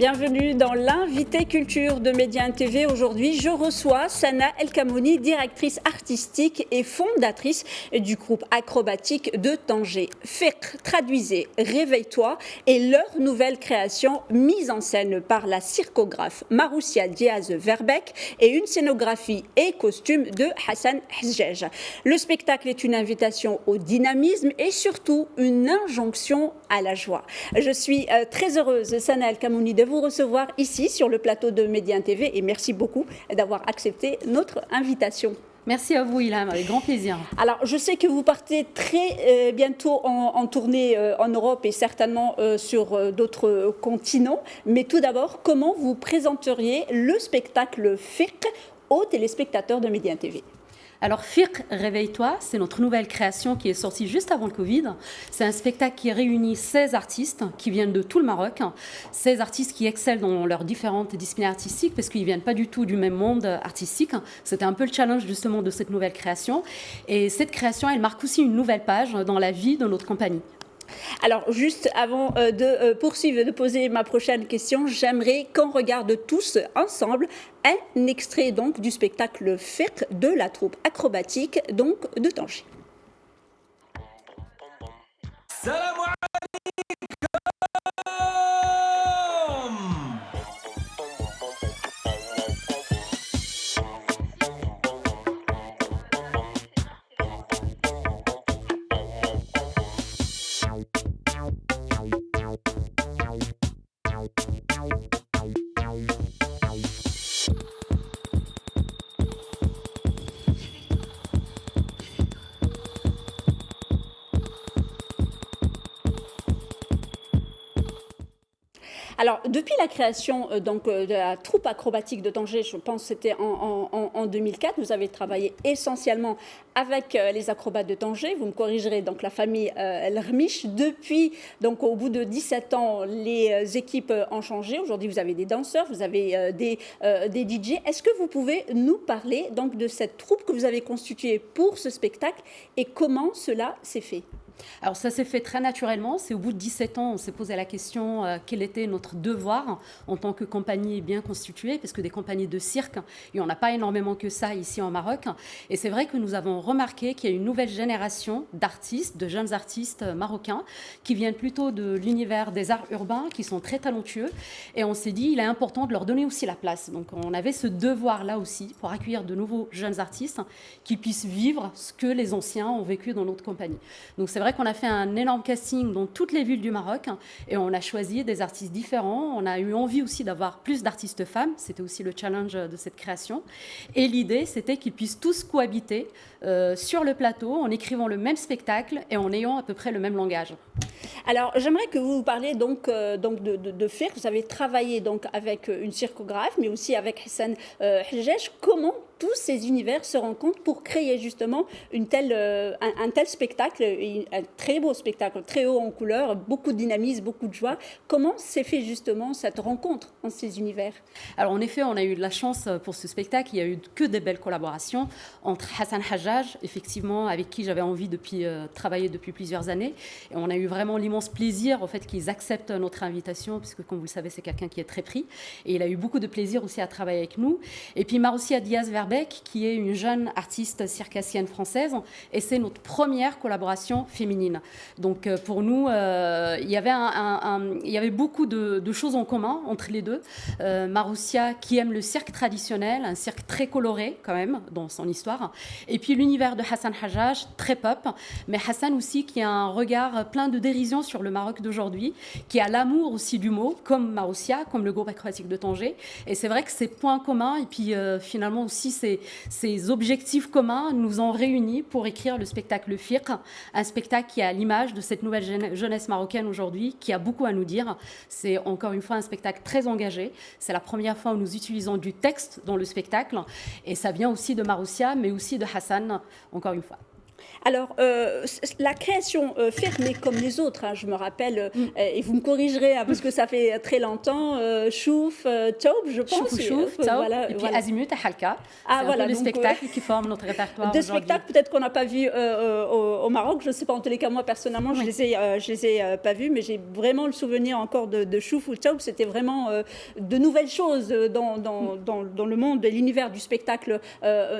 Bienvenue dans l'invité culture de Média TV. Aujourd'hui, je reçois Sana El Kamouni, directrice artistique et fondatrice du groupe acrobatique de Tanger. Fiqh, traduisez, réveille-toi est leur nouvelle création mise en scène par la circographe Maroussia Diaz-Verbeck et une scénographie et costume de Hassan Hajjaj. Le spectacle est une invitation au dynamisme et surtout une injonction à la joie. Je suis très heureuse, Sana El Kamouni, de vous recevoir ici sur le plateau de Média TV et merci beaucoup d'avoir accepté notre invitation. Merci à vous, Ilham, avec grand plaisir. Alors, je sais que vous partez très bientôt en tournée en Europe et certainement sur d'autres continents. Mais tout d'abord, comment vous présenteriez le spectacle Fiqh aux téléspectateurs de Média TV ? Alors, Fiqh, réveille-toi, c'est notre nouvelle création qui est sortie juste avant le Covid. C'est un spectacle qui réunit 16 artistes qui viennent de tout le Maroc. 16 artistes qui excellent dans leurs différentes disciplines artistiques parce qu'ils ne viennent pas du tout du même monde artistique. C'était un peu le challenge justement de cette nouvelle création. Et cette création, elle marque aussi une nouvelle page dans la vie de notre compagnie. Alors, juste avant de poursuivre, de poser ma prochaine question, j'aimerais qu'on regarde tous ensemble un extrait donc du spectacle Fiqh de la troupe acrobatique donc de Tanger. Salam alaikum. Alors, depuis la création de la troupe acrobatique de Tanger, je pense que c'était en 2004, vous avez travaillé essentiellement avec les acrobates de Tanger. Vous me corrigerez, donc la famille El Rmiche. Depuis, donc au bout de 17 ans, les équipes ont changé. Aujourd'hui, vous avez des danseurs, vous avez des DJ. Est-ce que vous pouvez nous parler donc de cette troupe que vous avez constituée pour ce spectacle et comment cela s'est fait ? Alors ça s'est fait très naturellement, c'est au bout de 17 ans, on s'est posé la question quel était notre devoir en tant que compagnie bien constituée, parce que des compagnies de cirque, il n'y en a pas énormément que ça ici en Maroc. Et c'est vrai que nous avons remarqué qu'il y a une nouvelle génération d'artistes, de jeunes artistes marocains, qui viennent plutôt de l'univers des arts urbains, qui sont très talentueux. Et on s'est dit, il est important de leur donner aussi la place. Donc on avait ce devoir-là aussi, pour accueillir de nouveaux jeunes artistes qui puissent vivre ce que les anciens ont vécu dans notre compagnie. Donc c'est vrai qu'on a fait un énorme casting dans toutes les villes du Maroc et on a choisi des artistes différents. On a eu envie aussi d'avoir plus d'artistes femmes. C'était aussi le challenge de cette création. Et l'idée, c'était qu'ils puissent tous cohabiter sur le plateau en écrivant le même spectacle et en ayant à peu près le même langage. Alors, j'aimerais que vous parliez donc de Fiqh. Vous avez travaillé donc avec une circographe, mais aussi avec Hassan Hajjaj. Comment tous ces univers se rencontrent pour créer justement un tel spectacle, un très beau spectacle, très haut en couleur, beaucoup de dynamisme, beaucoup de joie. Comment s'est fait justement cette rencontre en ces univers ? Alors en effet, on a eu de la chance pour ce spectacle. Il n'y a eu que des belles collaborations entre Hassan Hajjaj, effectivement, avec qui j'avais envie de travailler depuis plusieurs années. Et on a eu vraiment l'immense plaisir au fait qu'ils acceptent notre invitation, puisque comme vous le savez, c'est quelqu'un qui est très pris. Et il a eu beaucoup de plaisir aussi à travailler avec nous. Et puis Maroussia Diaz-Verbeck, qui est une jeune artiste circassienne française, et c'est notre première collaboration féminine. Donc pour nous, il y avait beaucoup de choses en commun entre les deux. Maroussia qui aime le cirque traditionnel, un cirque très coloré quand même dans son histoire, et puis l'univers de Hassan Hajjaj, très pop, mais Hassan aussi qui a un regard plein de dérision sur le Maroc d'aujourd'hui, qui a l'amour aussi du mot, comme Maroussia, comme le groupe acrobatique de Tanger. Et c'est vrai que ces points communs, et puis finalement aussi ces objectifs communs nous ont réunis pour écrire le spectacle Fiqh, un spectacle qui a l'image de cette nouvelle jeunesse marocaine aujourd'hui, qui a beaucoup à nous dire. C'est encore une fois un spectacle très engagé. C'est la première fois où nous utilisons du texte dans le spectacle. Et ça vient aussi de Maroussia, mais aussi de Hassan, encore une fois. Alors, la création fermée comme les autres, hein, je me rappelle, et vous me corrigerez parce que ça fait très longtemps, Chouf, Taub, je pense. Chouf, Taub, et puis Azimut et Halka. C'est un peu les spectacles qui forment notre répertoire des spectacles peut-être qu'on n'a pas vus au Maroc, je ne sais pas, en tous les cas, moi personnellement, je les ai pas vus, mais j'ai vraiment le souvenir encore de Chouf ou Taub. C'était vraiment de nouvelles choses dans le monde de l'univers du spectacle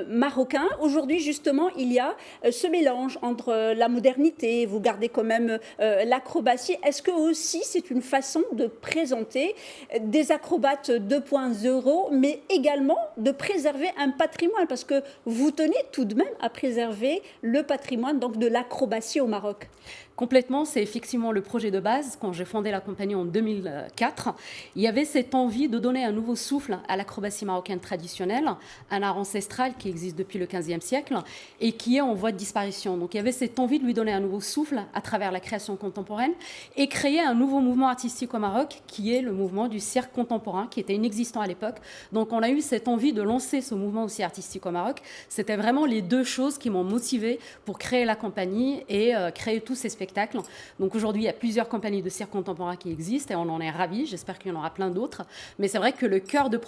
marocain. Aujourd'hui, justement, il y a ce mélange entre la modernité, vous gardez quand même l'acrobatie. Est-ce que aussi c'est une façon de présenter des acrobates 2.0, mais également de préserver un patrimoine, parce que vous tenez tout de même à préserver le patrimoine donc de l'acrobatie au Maroc? Complètement, c'est effectivement le projet de base. Quand j'ai fondé la compagnie en 2004, il y avait cette envie de donner un nouveau souffle à l'acrobatie marocaine traditionnelle, un art ancestral qui existe depuis le XVe siècle et qui est en voie de disparition. Donc il y avait cette envie de lui donner un nouveau souffle à travers la création contemporaine et créer un nouveau mouvement artistique au Maroc qui est le mouvement du cirque contemporain, qui était inexistant à l'époque. Donc on a eu cette envie de lancer ce mouvement aussi artistique au Maroc. C'était vraiment les deux choses qui m'ont motivée pour créer la compagnie et créer tous ces spectacles. Donc aujourd'hui, il y a plusieurs compagnies de cirque contemporain qui existent et on en est ravis. J'espère qu'il y en aura plein d'autres. Mais c'est vrai que le cœur de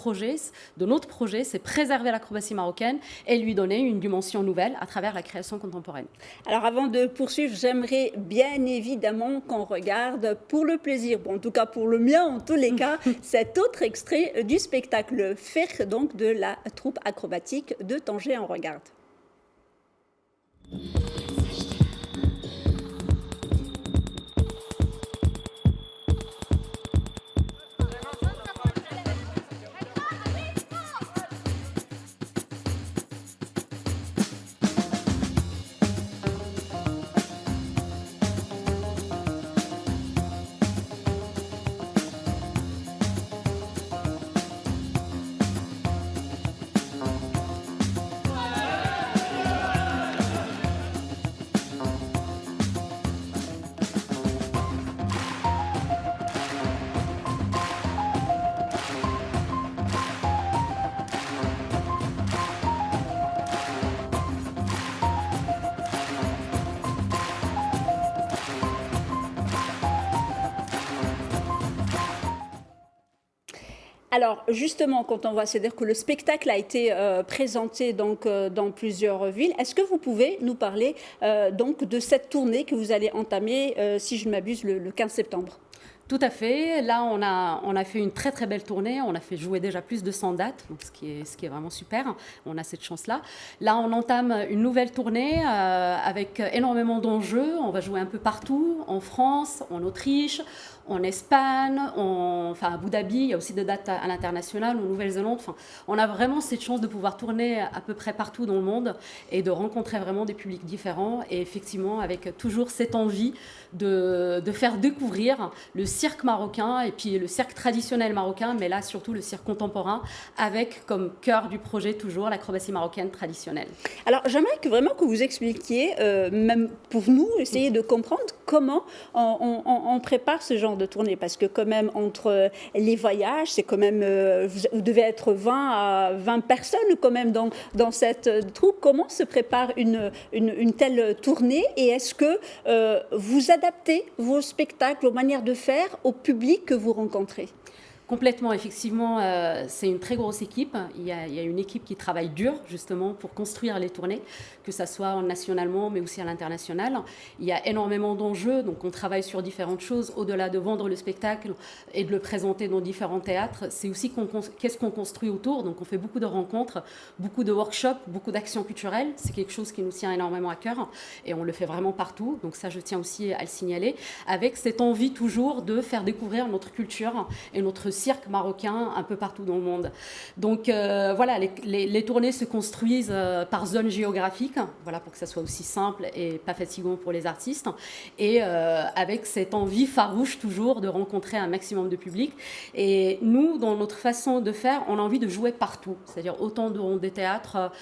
notre projet, c'est préserver l'acrobatie marocaine et lui donner une dimension nouvelle à travers la création contemporaine. Alors avant de poursuivre, j'aimerais bien évidemment qu'on regarde pour le plaisir, en tout cas pour le mien en tous les cas, cet autre extrait du spectacle Fer, donc de la troupe acrobatique de Tanger. On regarde. Alors justement, quand on voit, c'est-à-dire que le spectacle a été présenté donc dans plusieurs villes. Est-ce que vous pouvez nous parler donc de cette tournée que vous allez entamer, si je ne m'abuse, le 15 septembre? Tout à fait. Là, on a fait une très très belle tournée. On a fait jouer déjà plus de 100 dates, donc ce qui est vraiment super. On a cette chance-là. Là, on entame une nouvelle tournée avec énormément d'enjeux. On va jouer un peu partout, en France, en Autriche, en Espagne, à Abu Dhabi. Il y a aussi des dates à l'international, en Nouvelle-Zélande. Enfin, on a vraiment cette chance de pouvoir tourner à peu près partout dans le monde et de rencontrer vraiment des publics différents. Et effectivement, avec toujours cette envie de faire découvrir le cirque marocain et puis le cirque traditionnel marocain, mais là surtout le cirque contemporain, avec comme cœur du projet toujours l'acrobatie marocaine traditionnelle. Alors j'aimerais vraiment que vous expliquiez, même pour nous, essayer de comprendre comment on prépare ce genre de tournée, parce que quand même entre les voyages, c'est quand même, vous devez être 20 à 20 personnes quand même dans cette troupe. Comment se prépare une telle tournée, et est-ce que vous adaptez vos spectacles, vos manières de faire au public que vous rencontrez? Complètement, effectivement, c'est une très grosse équipe. Il y a une équipe qui travaille dur, justement, pour construire les tournées, que ce soit nationalement, mais aussi à l'international. Il y a énormément d'enjeux, donc on travaille sur différentes choses. Au-delà de vendre le spectacle et de le présenter dans différents théâtres, c'est aussi qu'est-ce qu'on construit autour. Donc on fait beaucoup de rencontres, beaucoup de workshops, beaucoup d'actions culturelles. C'est quelque chose qui nous tient énormément à cœur et on le fait vraiment partout. Donc ça, je tiens aussi à le signaler, avec cette envie toujours de faire découvrir notre culture et notre cirque marocain un peu partout dans le monde. Donc voilà, les tournées se construisent par zone géographique, voilà, pour que ça soit aussi simple et pas fatigant pour les artistes, et avec cette envie farouche toujours de rencontrer un maximum de public. Et nous, dans notre façon de faire, on a envie de jouer partout, c'est-à-dire autant dans des théâtres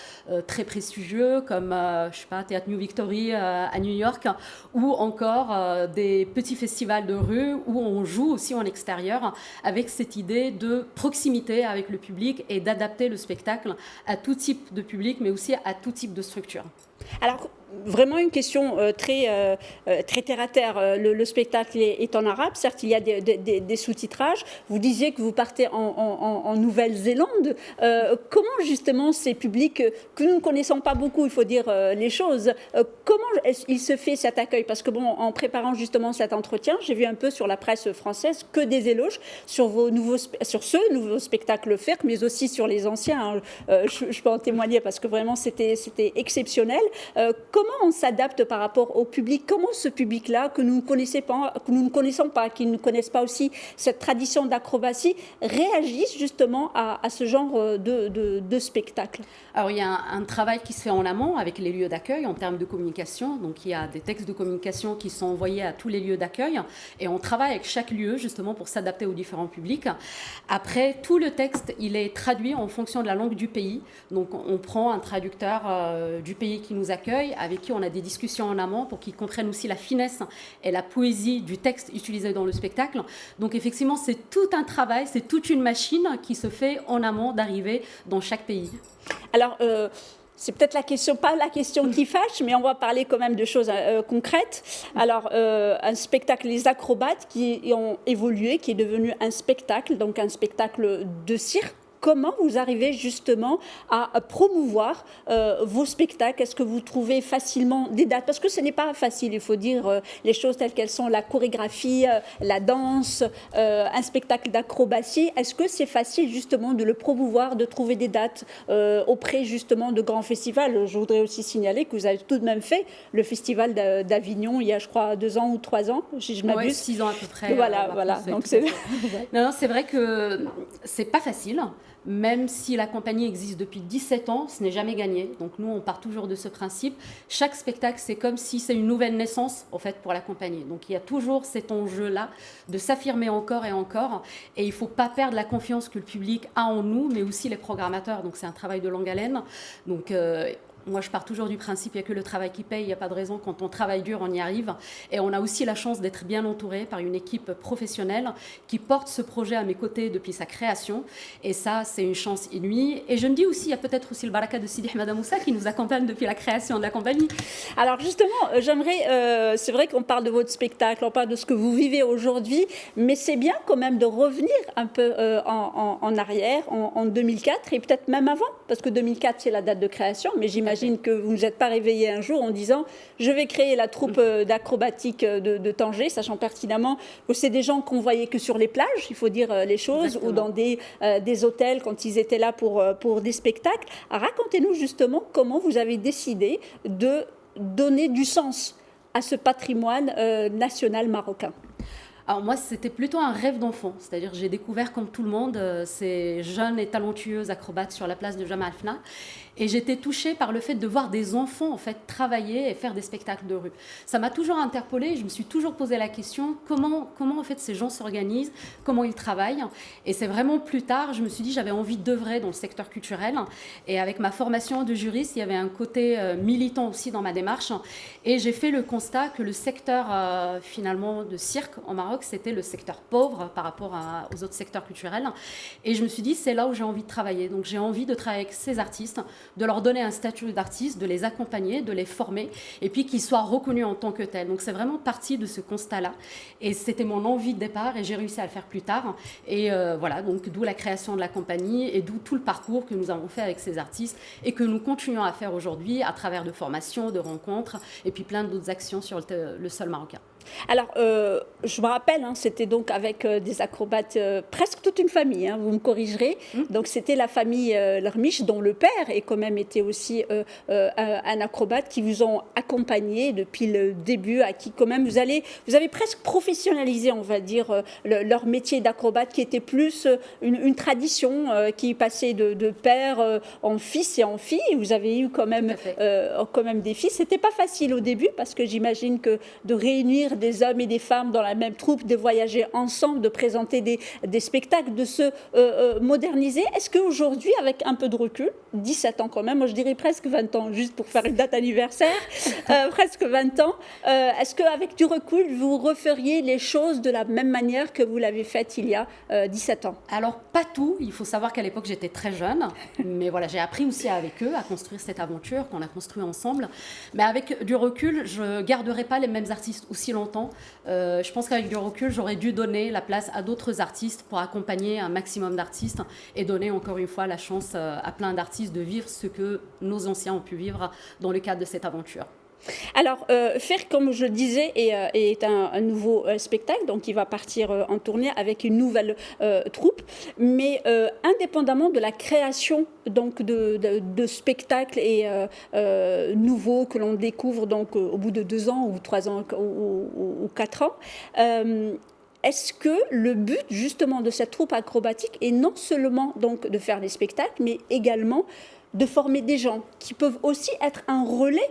très prestigieux comme je sais pas, Théâtre New Victory à New York, ou encore des petits festivals de rue où on joue aussi en extérieur, avec cette idée de proximité avec le public et d'adapter le spectacle à tout type de public, mais aussi à tout type de structure. Alors, vraiment une question très terre à terre. Le spectacle est en arabe, certes il y a des sous-titrages. Vous disiez que vous partez en Nouvelle-Zélande. Comment justement ces publics que nous ne connaissons pas beaucoup, il faut dire les choses, comment il se fait cet accueil? Parce que bon, en préparant justement cet entretien, j'ai vu un peu sur la presse française que des éloges sur ce nouveau spectacle FERC, mais aussi sur les anciens. Je peux en témoigner parce que vraiment c'était exceptionnel. Comment on s'adapte par rapport au public? Comment ce public-là, que nous ne connaissons pas, qui ne connaissent pas aussi cette tradition d'acrobatie, réagissent justement à ce genre de spectacle? Alors, il y a un travail qui se fait en amont avec les lieux d'accueil en termes de communication. Donc, il y a des textes de communication qui sont envoyés à tous les lieux d'accueil et on travaille avec chaque lieu justement pour s'adapter aux différents publics. Après, tout le texte, il est traduit en fonction de la langue du pays. Donc, on prend un traducteur du pays qui nous accueille, avec qui on a des discussions en amont pour qu'ils comprennent aussi la finesse et la poésie du texte utilisé dans le spectacle. Donc, effectivement, c'est tout un travail, c'est toute une machine qui se fait en amont d'arriver dans chaque pays. Alors, c'est peut-être pas la question qui fâche, mais on va parler quand même de choses concrètes. Alors, un spectacle, les acrobates qui ont évolué, qui est devenu un spectacle, donc un spectacle de cirque. Comment vous arrivez justement à promouvoir vos spectacles? Est-ce que vous trouvez facilement des dates? Parce que ce n'est pas facile, il faut dire les choses telles qu'elles sont, la chorégraphie, la danse, un spectacle d'acrobatie. Est-ce que c'est facile justement de le promouvoir, de trouver des dates auprès justement de grands festivals? Je voudrais aussi signaler que vous avez tout de même fait le festival d'Avignon il y a, je crois, 2 ans ou 3 ans, si je m'abuse. Ouais, 6 ans à peu près. Voilà. Donc non, c'est vrai que c'est pas facile. Même si la compagnie existe depuis 17 ans, ce n'est jamais gagné. Donc nous, on part toujours de ce principe. Chaque spectacle, c'est comme si c'est une nouvelle naissance, en fait, pour la compagnie. Donc il y a toujours cet enjeu-là de s'affirmer encore et encore. Et il ne faut pas perdre la confiance que le public a en nous, mais aussi les programmateurs. Donc c'est un travail de longue haleine. Donc moi, je pars toujours du principe qu'il n'y a que le travail qui paye. Il n'y a pas de raison. Quand on travaille dur, on y arrive. Et on a aussi la chance d'être bien entouré par une équipe professionnelle qui porte ce projet à mes côtés depuis sa création. Et ça, c'est une chance inouïe. Et je me dis aussi, il y a peut-être aussi le baraka de Sidi Ahmed Moussa qui nous accompagne depuis la création de la compagnie. Alors justement, j'aimerais, c'est vrai qu'on parle de votre spectacle, on parle de ce que vous vivez aujourd'hui, mais c'est bien quand même de revenir un peu en arrière, en 2004 et peut-être même avant, parce que 2004, c'est la date de création, mais j'imagine que vous ne vous êtes pas réveillé un jour en disant « je vais créer la troupe d'acrobatique de Tanger », sachant pertinemment que c'est des gens qu'on voyait que sur les plages, il faut dire les choses, exactement, ou dans des hôtels quand ils étaient là pour des spectacles. Racontez-nous justement comment vous avez décidé de donner du sens à ce patrimoine national marocain. Alors moi, c'était plutôt un rêve d'enfant, c'est-à-dire j'ai découvert comme tout le monde ces jeunes et talentueux acrobates sur la place de Jemaa el-Fna. Et j'étais touchée par le fait de voir des enfants en fait travailler et faire des spectacles de rue. Ça m'a toujours interpellée. Je me suis toujours posé la question comment en fait ces gens s'organisent, comment ils travaillent. Et c'est vraiment plus tard, je me suis dit j'avais envie d'œuvrer dans le secteur culturel. Et avec ma formation de juriste, il y avait un côté militant aussi dans ma démarche. Et j'ai fait le constat que le secteur finalement de cirque en Maroc, c'était le secteur pauvre par rapport aux autres secteurs culturels. Et je me suis dit c'est là où j'ai envie de travailler. Donc j'ai envie de travailler avec ces artistes, de leur donner un statut d'artiste, de les accompagner, de les former, et puis qu'ils soient reconnus en tant que tels. Donc c'est vraiment parti de ce constat-là. Et c'était mon envie de départ, et j'ai réussi à le faire plus tard. Et voilà, donc d'où la création de la compagnie, et d'où tout le parcours que nous avons fait avec ces artistes, et que nous continuons à faire aujourd'hui à travers de formations, de rencontres, et puis plein d'autres actions sur le sol marocain. Alors, je me rappelle, c'était donc avec des acrobates, presque toute une famille, vous me corrigerez. Donc, c'était la famille Lermiche, dont le père est quand même été aussi un acrobate, qui vous ont accompagné depuis le début, à qui quand même vous avez presque professionnalisé, on va dire, leur métier d'acrobate, qui était plus une tradition qui passait de père en fils et en fille. Vous avez eu quand même des filles. C'était pas facile au début, parce que j'imagine que de réunir réunir des hommes et des femmes dans la même troupe, de voyager ensemble, de présenter des spectacles, de se moderniser. Est-ce qu'aujourd'hui, avec un peu de recul, 17 ans quand même, moi je dirais presque 20 ans, juste pour faire une date anniversaire, presque 20 ans, est-ce qu'avec du recul, vous referiez les choses de la même manière que vous l'avez fait il y a 17 ans? Alors, pas tout. Il faut savoir qu'à l'époque, j'étais très jeune. Mais voilà, j'ai appris aussi avec eux à construire cette aventure qu'on a construite ensemble. Mais avec du recul, je ne garderai pas les mêmes artistes aussi longtemps. Je pense qu'avec du recul, j'aurais dû donner la place à d'autres artistes pour accompagner un maximum d'artistes et donner encore une fois la chance à plein d'artistes de vivre ce que nos anciens ont pu vivre dans le cadre de cette aventure. Alors, Fer, comme je le disais, est un nouveau spectacle, donc il va partir en tournée avec une nouvelle troupe, mais indépendamment de la création donc, de spectacles et nouveaux que l'on découvre donc, au bout de 2 ans ou 3 ans ou 4 ans, est-ce que le but justement de cette troupe acrobatique est non seulement donc, de faire des spectacles, mais également de former des gens qui peuvent aussi être un relais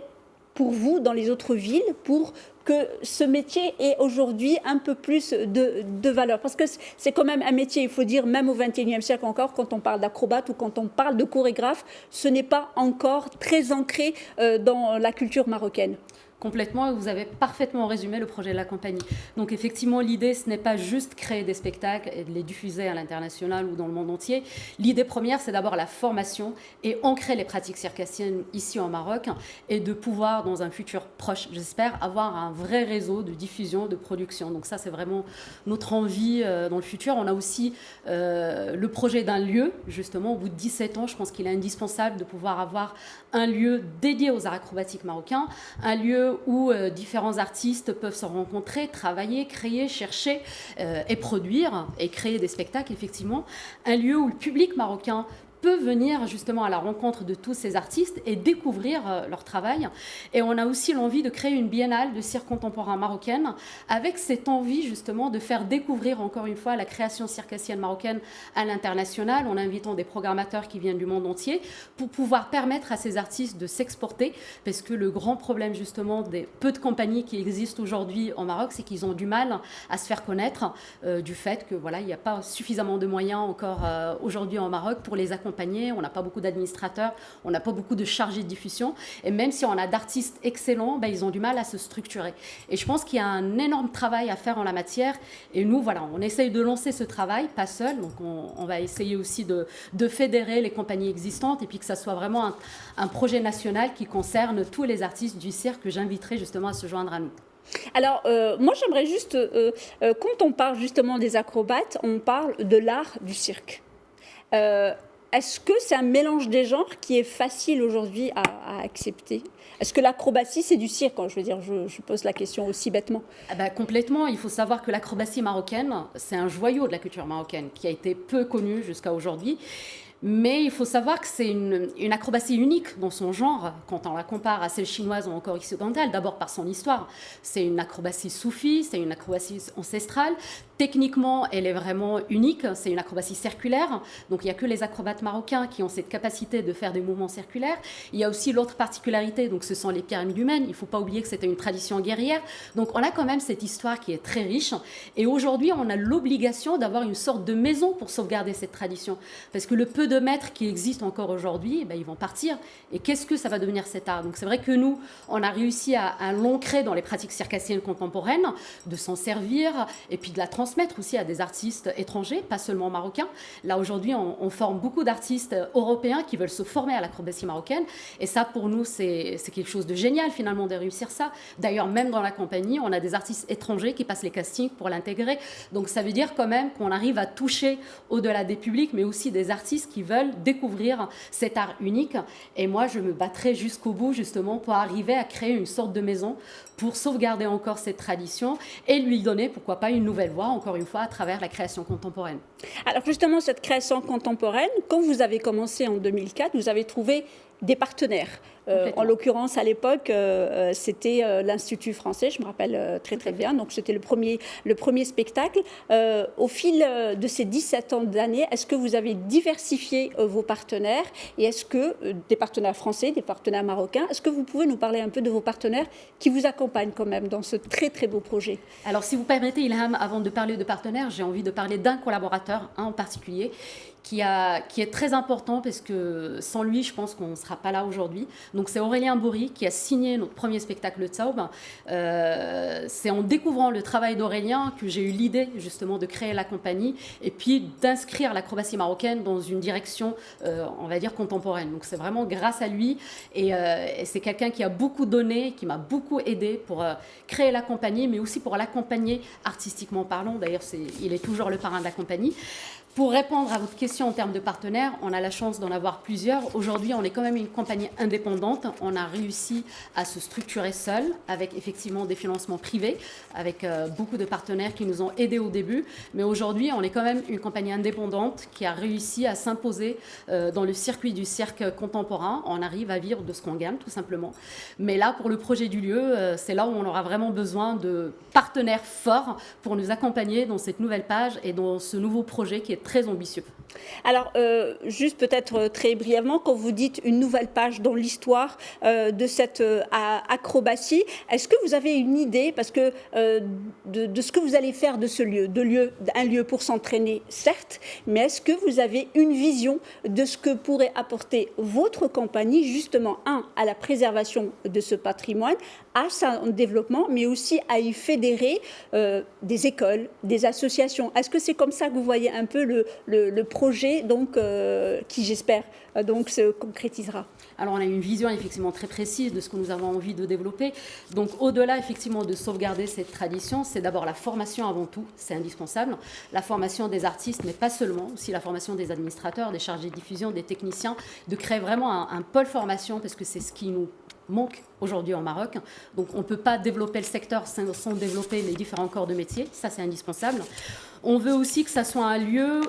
pour vous dans les autres villes, pour que ce métier ait aujourd'hui un peu plus de valeur? Parce que c'est quand même un métier, il faut dire, même au XXIe siècle encore, quand on parle d'acrobate ou quand on parle de chorégraphe, ce n'est pas encore très ancré dans la culture marocaine. Complètement, vous avez parfaitement résumé le projet de la compagnie. Donc effectivement, l'idée, ce n'est pas juste créer des spectacles et de les diffuser à l'international ou dans le monde entier. L'idée première, c'est d'abord la formation et ancrer les pratiques circassiennes ici en Maroc et de pouvoir, dans un futur proche, j'espère, avoir un vrai réseau de diffusion, de production. Donc ça, c'est vraiment notre envie dans le futur. On a aussi le projet d'un lieu, justement, au bout de 17 ans, je pense qu'il est indispensable de pouvoir avoir un lieu dédié aux arts acrobatiques marocains, un lieu où différents artistes peuvent se rencontrer, travailler, créer, chercher et produire et créer des spectacles, effectivement. Un lieu où le public marocain peut venir justement à la rencontre de tous ces artistes et découvrir leur travail. Et on a aussi l'envie de créer une biennale de cirque contemporain marocaine avec cette envie justement de faire découvrir encore une fois la création circassienne marocaine à l'international en invitant des programmateurs qui viennent du monde entier pour pouvoir permettre à ces artistes de s'exporter, parce que le grand problème justement des peu de compagnies qui existent aujourd'hui en Maroc, c'est qu'ils ont du mal à se faire connaître du fait que voilà, il n'y a pas suffisamment de moyens encore aujourd'hui en Maroc pour les accompagner. On n'a pas beaucoup d'administrateurs, on n'a pas beaucoup de chargés de diffusion. Et même si on a d'artistes excellents, ben, ils ont du mal à se structurer. Et je pense qu'il y a un énorme travail à faire en la matière. Et nous, voilà, on essaye de lancer ce travail, pas seul. Donc on va essayer aussi de fédérer les compagnies existantes et puis que ça soit vraiment un projet national qui concerne tous les artistes du cirque que j'inviterai justement à se joindre à nous. Alors, moi, j'aimerais juste, quand on parle justement des acrobates, on parle de l'art du cirque. Est-ce que c'est un mélange des genres qui est facile aujourd'hui à accepter? Est-ce que l'acrobatie, c'est du cirque? Je veux dire, je pose la question aussi bêtement. Ah bah, complètement. Il faut savoir que l'acrobatie marocaine, c'est un joyau de la culture marocaine qui a été peu connu jusqu'à aujourd'hui. Mais il faut savoir que c'est une acrobatie unique dans son genre quand on la compare à celle chinoise ou encore occidentale. D'abord par son histoire. C'est une acrobatie soufie, c'est une acrobatie ancestrale. Techniquement, elle est vraiment unique. C'est une acrobatie circulaire. Donc, il n'y a que les acrobates marocains qui ont cette capacité de faire des mouvements circulaires. Il y a aussi l'autre particularité, donc ce sont les pyramides humaines. Il ne faut pas oublier que c'était une tradition guerrière. Donc, on a quand même cette histoire qui est très riche. Et aujourd'hui, on a l'obligation d'avoir une sorte de maison pour sauvegarder cette tradition. Parce que le peu de maîtres qui existent encore aujourd'hui, ben, ils vont partir. Et qu'est-ce que ça va devenir cet art? Donc, c'est vrai que nous, on a réussi à l'ancrer dans les pratiques circassiennes contemporaines, de s'en servir et puis de la transmettre aussi à des artistes étrangers, pas seulement marocains. Là, aujourd'hui, on forme beaucoup d'artistes européens qui veulent se former à l'acrobatie marocaine. Et ça, pour nous, c'est quelque chose de génial, finalement, de réussir ça. D'ailleurs, même dans la compagnie, on a des artistes étrangers qui passent les castings pour l'intégrer. Donc, ça veut dire quand même qu'on arrive à toucher au-delà des publics, mais aussi des artistes qui veulent découvrir cet art unique. Et moi, je me battrai jusqu'au bout, justement, pour arriver à créer une sorte de maison pour sauvegarder encore cette tradition et lui donner, pourquoi pas, une nouvelle voie, encore une fois, à travers la création contemporaine. Alors justement, cette création contemporaine, quand vous avez commencé en 2004, vous avez trouvé des partenaires. En l'occurrence, à l'époque, c'était l'Institut français, je me rappelle très très bien, donc c'était le premier spectacle. Au fil de ces 17 ans d'années, est-ce que vous avez diversifié vos partenaires et est-ce que des partenaires français, des partenaires marocains, est-ce que vous pouvez nous parler un peu de vos partenaires qui vous accompagnent quand même dans ce très très beau projet? Alors si vous permettez Ilham, avant de parler de partenaires, j'ai envie de parler d'un collaborateur en particulier qui est très important parce que sans lui, je pense qu'on ne sera pas là aujourd'hui. Donc c'est Aurélien Bourri qui a signé notre premier spectacle Tsaoub. C'est en découvrant le travail d'Aurélien que j'ai eu l'idée justement de créer la compagnie et puis d'inscrire l'acrobatie marocaine dans une direction, on va dire, contemporaine. Donc c'est vraiment grâce à lui et c'est quelqu'un qui a beaucoup donné, qui m'a beaucoup aidé pour créer la compagnie, mais aussi pour l'accompagner artistiquement parlant. D'ailleurs, il est toujours le parrain de la compagnie. Pour répondre à votre question en termes de partenaires, on a la chance d'en avoir plusieurs. Aujourd'hui, on est quand même une compagnie indépendante. On a réussi à se structurer seul avec effectivement des financements privés, avec beaucoup de partenaires qui nous ont aidés au début. Mais aujourd'hui, on est quand même une compagnie indépendante qui a réussi à s'imposer dans le circuit du cirque contemporain. On arrive à vivre de ce qu'on gagne, tout simplement. Mais là, pour le projet du lieu, c'est là où on aura vraiment besoin de partenaires forts pour nous accompagner dans cette nouvelle page et dans ce nouveau projet qui est très ambitieux. Alors, juste peut-être très brièvement, quand vous dites une nouvelle page dans l'histoire de cette acrobatie, est-ce que vous avez une idée, parce que de ce que vous allez faire de ce lieu, un lieu pour s'entraîner, certes, mais est-ce que vous avez une vision de ce que pourrait apporter votre compagnie, justement, à la préservation de ce patrimoine, à son développement, mais aussi à y fédérer des écoles, des associations? Est-ce que c'est comme ça que vous voyez un peu le projet donc, qui, j'espère, donc, se concrétisera? Alors, on a une vision effectivement très précise de ce que nous avons envie de développer. Donc, au-delà effectivement de sauvegarder cette tradition, c'est d'abord la formation avant tout, c'est indispensable. La formation des artistes, mais pas seulement, aussi la formation des administrateurs, des chargés de diffusion, des techniciens, de créer vraiment un pôle formation, parce que c'est ce qui nous manque aujourd'hui en Maroc. Donc, on ne peut pas développer le secteur sans développer les différents corps de métier. Ça, c'est indispensable. On veut aussi que ça soit un lieu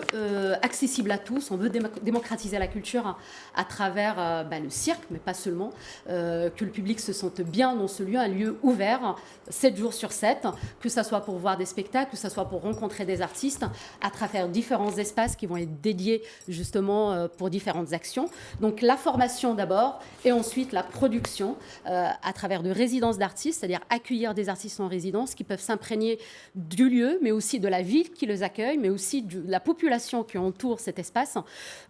accessible à tous. On veut démocratiser la culture à travers le cirque, mais pas seulement. Que le public se sente bien dans ce lieu, un lieu ouvert, 7 jours sur 7, que ce soit pour voir des spectacles, que ce soit pour rencontrer des artistes, à travers différents espaces qui vont être dédiés justement pour différentes actions. Donc la formation d'abord, et ensuite la production à travers de résidences d'artistes, c'est-à-dire accueillir des artistes en résidence qui peuvent s'imprégner du lieu, mais aussi de la ville qui les accueille, mais aussi de la population qui entoure cet espace.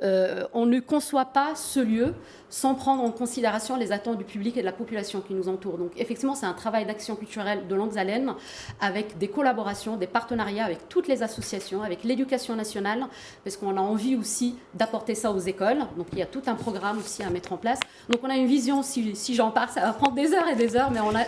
On ne conçoit pas ce lieu sans prendre en considération les attentes du public et de la population qui nous entoure. Donc effectivement, c'est un travail d'action culturelle de longue haleine avec des collaborations, des partenariats avec toutes les associations, avec l'éducation nationale, parce qu'on a envie aussi d'apporter ça aux écoles. Donc il y a tout un programme aussi à mettre en place. Donc on a une vision, si j'en parle, ça va prendre des heures et des heures, mais on a,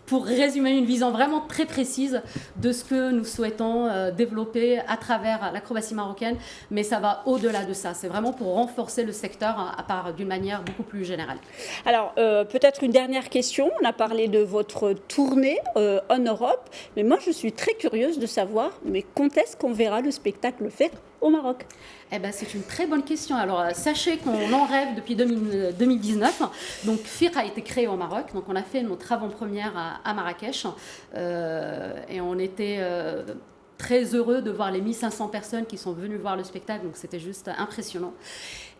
pour résumer, une vision vraiment très précise de ce que nous souhaitons développer à travers l'acrobatie marocaine, mais ça va au-delà de ça. C'est vraiment pour renforcer le secteur à part d'une manière beaucoup plus générale. Alors, peut-être une dernière question. On a parlé de votre tournée en Europe, mais moi, je suis très curieuse de savoir, mais quand est-ce qu'on verra le spectacle FIR au Maroc? Eh ben, c'est une très bonne question. Alors, sachez qu'on en rêve depuis 2019. Donc, FIR a été créé au Maroc. Donc, on a fait notre avant-première à Marrakech. Et on était très heureux de voir les 1500 personnes qui sont venues voir le spectacle. Donc, c'était juste impressionnant.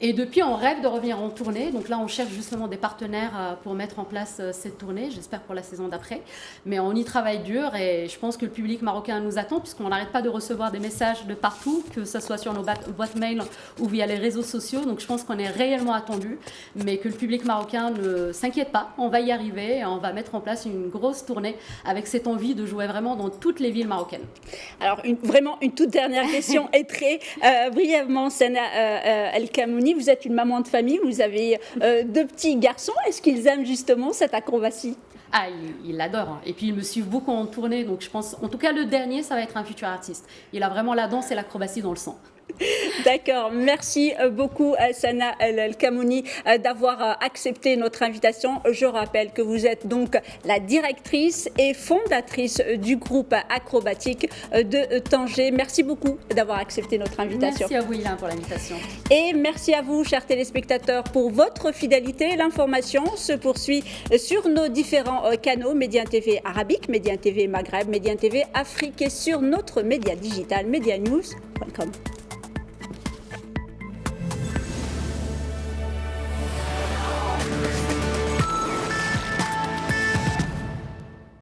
Et depuis, on rêve de revenir en tournée. Donc là, on cherche justement des partenaires pour mettre en place cette tournée, j'espère pour la saison d'après. Mais on y travaille dur et je pense que le public marocain nous attend puisqu'on n'arrête pas de recevoir des messages de partout, que ce soit sur nos boîtes mail ou via les réseaux sociaux. Donc je pense qu'on est réellement attendu, mais que le public marocain ne s'inquiète pas. On va y arriver et on va mettre en place une grosse tournée avec cette envie de jouer vraiment dans toutes les villes marocaines. Alors, vraiment une toute dernière question et très brièvement, Sana El-Kamouni. Vous êtes une maman de famille, vous avez 2 petits garçons. Est-ce qu'ils aiment justement cette acrobatie? Ah, ils l'adorent. Et puis, ils me suivent beaucoup en tournée. Donc, je pense, en tout cas, le dernier, ça va être un futur artiste. Il a vraiment la danse et l'acrobatie dans le sang. D'accord, merci beaucoup Sana El Kamouni d'avoir accepté notre invitation. Je rappelle que vous êtes donc la directrice et fondatrice du groupe acrobatique de Tanger. Merci beaucoup d'avoir accepté notre invitation. Merci à vous Ilan pour l'invitation. Et merci à vous chers téléspectateurs pour votre fidélité. L'information se poursuit sur nos différents canaux, Média TV Arabique, Média TV Maghreb, Média TV Afrique et sur notre média digital medianews.com.